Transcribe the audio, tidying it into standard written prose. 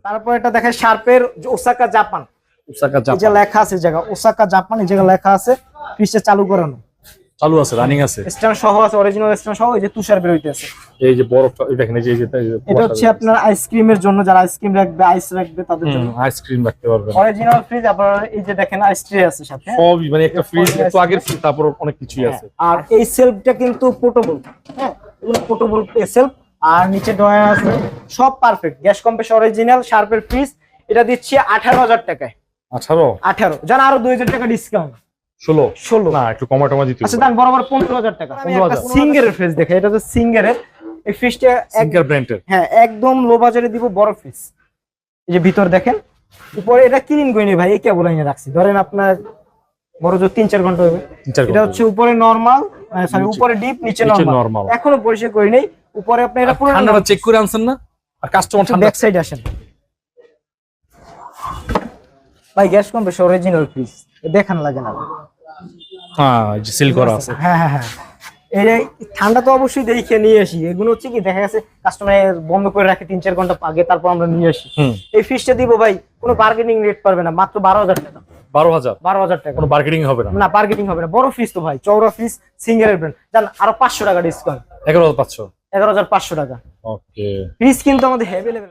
তারপর এটা দেখেন শার্পের ওসাকা জাপান। ওসাকা এই যে জাপান লেখা আছে এই জায়গা ওসাকা জাপান, এই জায়গা লেখা আছে। ফ্রিজটা চালু করানো, চালু আছে, রানিং আছে, স্ট্যান্ড সহ আছে, অরিজিনাল স্ট্যান্ড সহ। এই যে তুষার বের হইতেছে। এই যে বরফ দেখেন, এই যে এটা হচ্ছে আপনার আইসক্রিমের জন্য, যারা আইসক্রিম রাখবে, আইস রাখবে তাদের জন্য আইসক্রিম রাখতে পারবেন। Original fridge. আপনার এই যে দেখেন আইস ট্রে আছে সাথে, সবই মানে একটা ফ্রিজ একটু আগের ফ্রিজ, তারপর অনেক কিছুই আছে। আর এই সেলফটা কিন্তু পোর্টেবল, হ্যাঁ এগুলো পোর্টেবল সেলফ। আর নিচে ড্রয়ার আছে, সব পারফেক্ট। গ্যাস কম্প্রেসর অরিজিনাল শার্পের ফ্রিজ, এটা দিচ্ছি 18,000 টাকায়। 18 জান, আরো 2,000 টাকা ডিসকাউন্ট। 16 না, একটু কমা টমা দিতে আচ্ছা দান, বরাবর 15,000 টাকা। আমি একটা সিঙ্গারের ফ্রিজ দেখে, এটা তো সিঙ্গারের। এই ফ্রিজটা সিঙ্গার ব্র্যান্ডের, হ্যাঁ একদম লো বাজারে দিব, বড় ফ্রিজ। এই যে ভিতর দেখেন, উপরে এটা ক্লিন করিনি ভাই, এই কেবল এনে রাখছি। ধরেন আপনার বড় জোর 3-4 ঘন্টা হবে। এটা হচ্ছে উপরে নরমাল, সরি উপরে ডিপ, নিচে নরমাল। এখনো পরিষ্কার করি নাই। উপরে আপনি এটা পুরো ঠান্ডাটা চেক করে আনছেন না? আর কাস্টমার ঠান্ডা ব্যাক সাইড আসেন ভাই, গ্যাস কম্প্রেসর অরিজিনাল ফ্রিজ দেখান লাগে না। হ্যাঁ, যে সিল করা আছে। হ্যাঁ হ্যাঁ হ্যাঁ, এই ঠান্ডা তো অবশ্যই দেখে নিয়ে আসি। এগুলো হচ্ছে কি, দেখা গেছে কাস্টমার বন্ধ করে রাখে 3-4 ঘন্টা আগে, তারপর আমরা নিয়ে আসি। এই ফ্রিজটা দিব ভাই, কোনো বার্গেনিং রেট পারবে না, মাত্র 12,000 টাকা। 12,000 টাকা, কোনো বার্গেনিং হবে না? না বার্গেনিং হবে না। বড় ফ্রিজ তো ভাই, চওড়া ফ্রিজ, সিঙ্গেল ব্র্যান্ড। জান আরো 500 টাকা ডিসকাউন্ট, 11,500 11,500 টাকা। ওকে, ফ্রিজ কিন্তু আমাদের হেভি লেভেল।